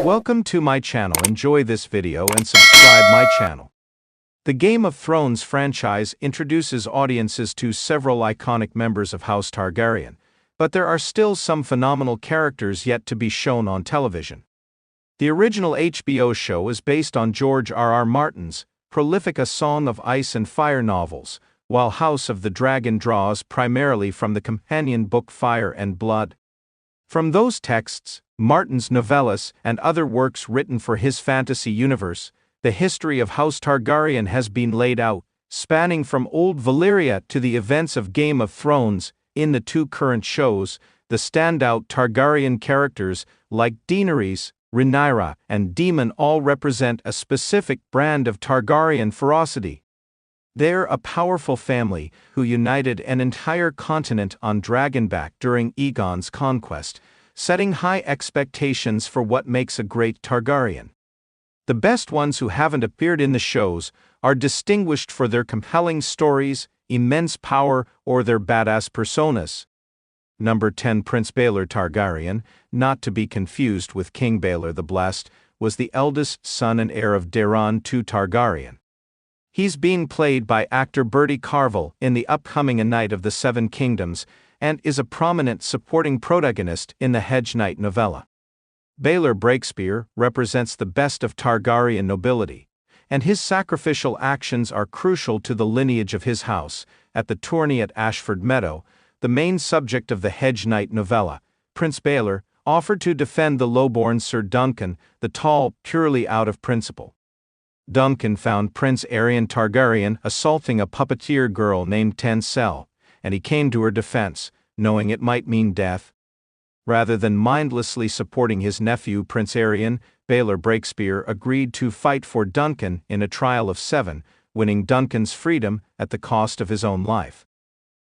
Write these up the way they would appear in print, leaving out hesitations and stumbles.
Welcome to my channel. Enjoy this video and subscribe my channel. The Game of Thrones franchise introduces audiences to several iconic members of House Targaryen, but there are still some phenomenal characters yet to be shown on television. The original HBO show is based on George R.R. Martin's prolific A Song of Ice and Fire novels, while House of the Dragon draws primarily from the companion book Fire and Blood. From those texts, Martin's novellas, and other works written for his fantasy universe, the history of House Targaryen has been laid out, spanning from old Valyria to the events of Game of Thrones. In the two current shows, the standout Targaryen characters, like Daenerys, Rhaenyra, and Daemon, all represent a specific brand of Targaryen ferocity. They're a powerful family who united an entire continent on Dragonback during Aegon's conquest, setting high expectations for what makes a great Targaryen. The best ones who haven't appeared in the shows are distinguished for their compelling stories, immense power, or their badass personas. Number 10. Prince Baelor Targaryen, not to be confused with King Baelor the Blessed, was the eldest son and heir of Daeron II Targaryen. He's being played by actor Bertie Carvel in the upcoming A Knight of the Seven Kingdoms and is a prominent supporting protagonist in the Hedge Knight novella. Baelor Breakspear represents the best of Targaryen nobility, and his sacrificial actions are crucial to the lineage of his house. At the tourney at Ashford Meadow, the main subject of the Hedge Knight novella, Prince Baelor offered to defend the lowborn Sir Duncan the Tall purely out of principle. Duncan found Prince Aerion Targaryen assaulting a puppeteer girl named Tancel, and he came to her defense, knowing it might mean death. Rather than mindlessly supporting his nephew Prince Aerion, Baelor Breakspear agreed to fight for Duncan in a trial of 7, winning Duncan's freedom at the cost of his own life.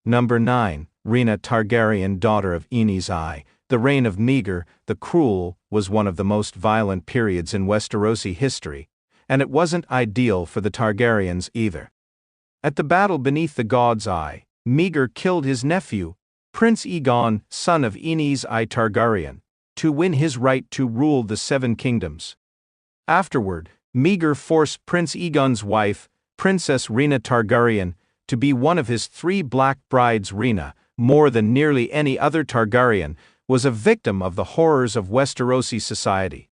Number 9. Rhaena Targaryen, daughter of Aenys I. The reign of Meager the Cruel was one of the most violent periods in Westerosi history, and it wasn't ideal for the Targaryens either. At the battle beneath the God's Eye, Meager killed his nephew, Prince Aegon, son of Aenys I Targaryen, to win his right to rule the Seven Kingdoms. Afterward, Meager forced Prince Aegon's wife, Princess Rhaena Targaryen, to be one of his 3 black brides. Rhaena, more than nearly any other Targaryen, was a victim of the horrors of Westerosi society.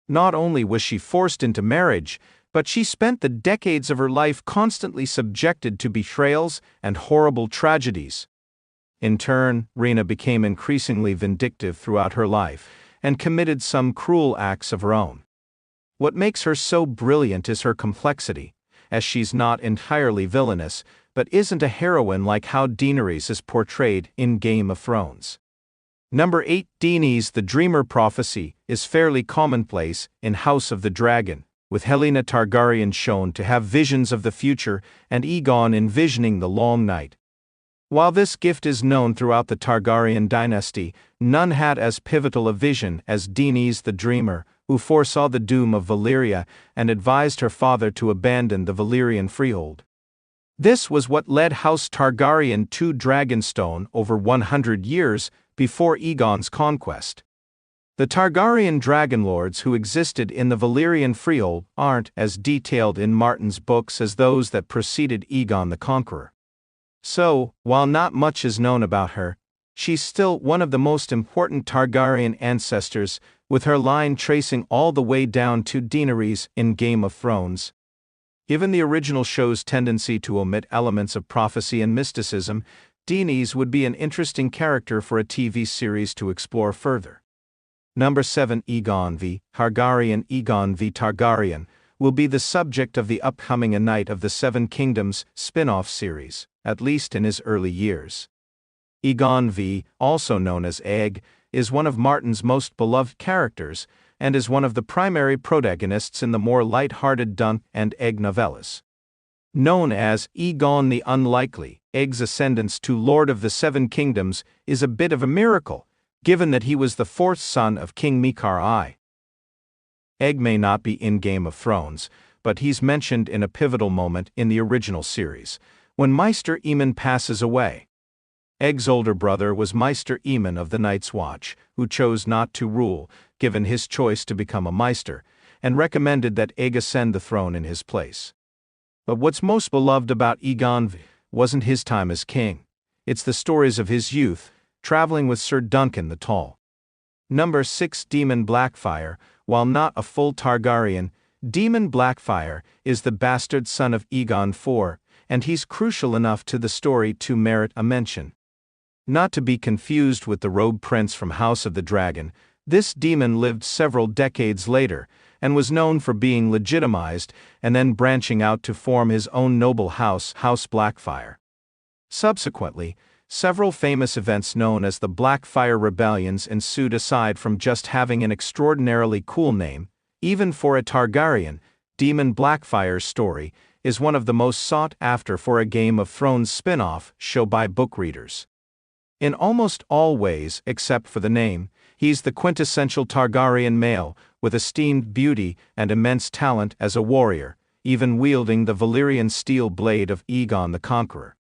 Not only was she forced into marriage, but she spent the decades of her life constantly subjected to betrayals and horrible tragedies. In turn, Rhaena became increasingly vindictive throughout her life and committed some cruel acts of her own. What makes her so brilliant is her complexity, as she's not entirely villainous, but isn't a heroine like how Daenerys is portrayed in Game of Thrones. Number 8. Daenerys the Dreamer prophecy is fairly commonplace in House of the Dragon, with Helaena Targaryen shown to have visions of the future and Aegon envisioning the long night. While this gift is known throughout the Targaryen dynasty, none had as pivotal a vision as Daenerys the Dreamer, who foresaw the doom of Valyria and advised her father to abandon the Valyrian freehold. This was what led House Targaryen to Dragonstone over 100 years before Aegon's conquest. The Targaryen dragonlords who existed in the Valyrian freehold aren't as detailed in Martin's books as those that preceded Aegon the Conqueror. So, while not much is known about her, she's still one of the most important Targaryen ancestors, with her line tracing all the way down to Daenerys in Game of Thrones. Given the original show's tendency to omit elements of prophecy and mysticism, Daenerys would be an interesting character for a TV series to explore further. Number 7. Aegon V. Targaryen. Aegon V. Targaryen will be the subject of the upcoming A Knight of the Seven Kingdoms spin-off series, at least in his early years. Aegon V., also known as Egg, is one of Martin's most beloved characters, and is one of the primary protagonists in the more light-hearted Dunk and Egg novellas. Known as Aegon the Unlikely, Egg's ascendance to Lord of the Seven Kingdoms is a bit of a miracle, given that he was the 4th son of King Maekar I. Egg may not be in Game of Thrones, but he's mentioned in a pivotal moment in the original series, when Maester Aemon passes away. Egg's older brother was Maester Aemon of the Night's Watch, who chose not to rule, given his choice to become a Maester, and recommended that Aegon ascend the throne in his place. But what's most beloved about Aegon wasn't his time as king. It's the stories of his youth, traveling with Sir Duncan the Tall. Number 6. Daemon Blackfyre. While not a full Targaryen, Daemon Blackfyre is the bastard son of Aegon IV, and he's crucial enough to the story to merit a mention. Not to be confused with the Robe Prince from House of the Dragon, this demon lived several decades later, and was known for being legitimized and then branching out to form his own noble house, House Blackfyre. Subsequently, several famous events known as the Blackfyre Rebellions ensued. Aside from just having an extraordinarily cool name, even for a Targaryen, Daemon Blackfyre's story is one of the most sought after for a Game of Thrones spin-off show by book readers. In almost all ways except for the name, he's the quintessential Targaryen male, with esteemed beauty and immense talent as a warrior, even wielding the Valyrian steel blade of Aegon the Conqueror.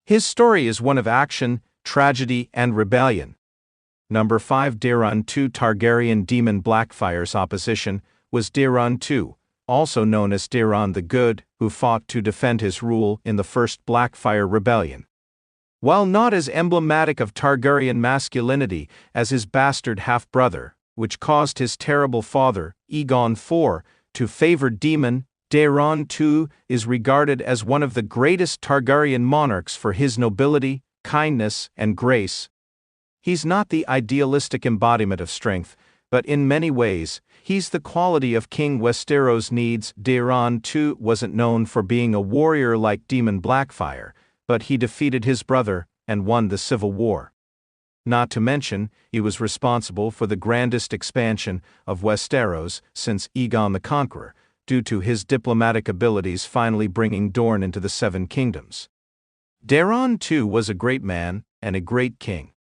His story is one of action, tragedy, and rebellion. Number 5. Daeron II. Targaryen Daemon Blackfyre's opposition was Daeron II, also known as Daeron the Good, who fought to defend his rule in the First Blackfyre Rebellion. While not as emblematic of Targaryen masculinity as his bastard half-brother, which caused his terrible father, Aegon IV, to favor Daemon, Daeron II is regarded as one of the greatest Targaryen monarchs for his nobility, kindness, and grace. He's not the idealistic embodiment of strength, but in many ways, he's the quality of King Westeros needs. Daeron II wasn't known for being a warrior like Daemon Blackfyre, but he defeated his brother and won the Civil War. Not to mention, he was responsible for the grandest expansion of Westeros since Aegon the Conqueror, due to his diplomatic abilities finally bringing Dorne into the Seven Kingdoms. Daeron II was a great man and a great king.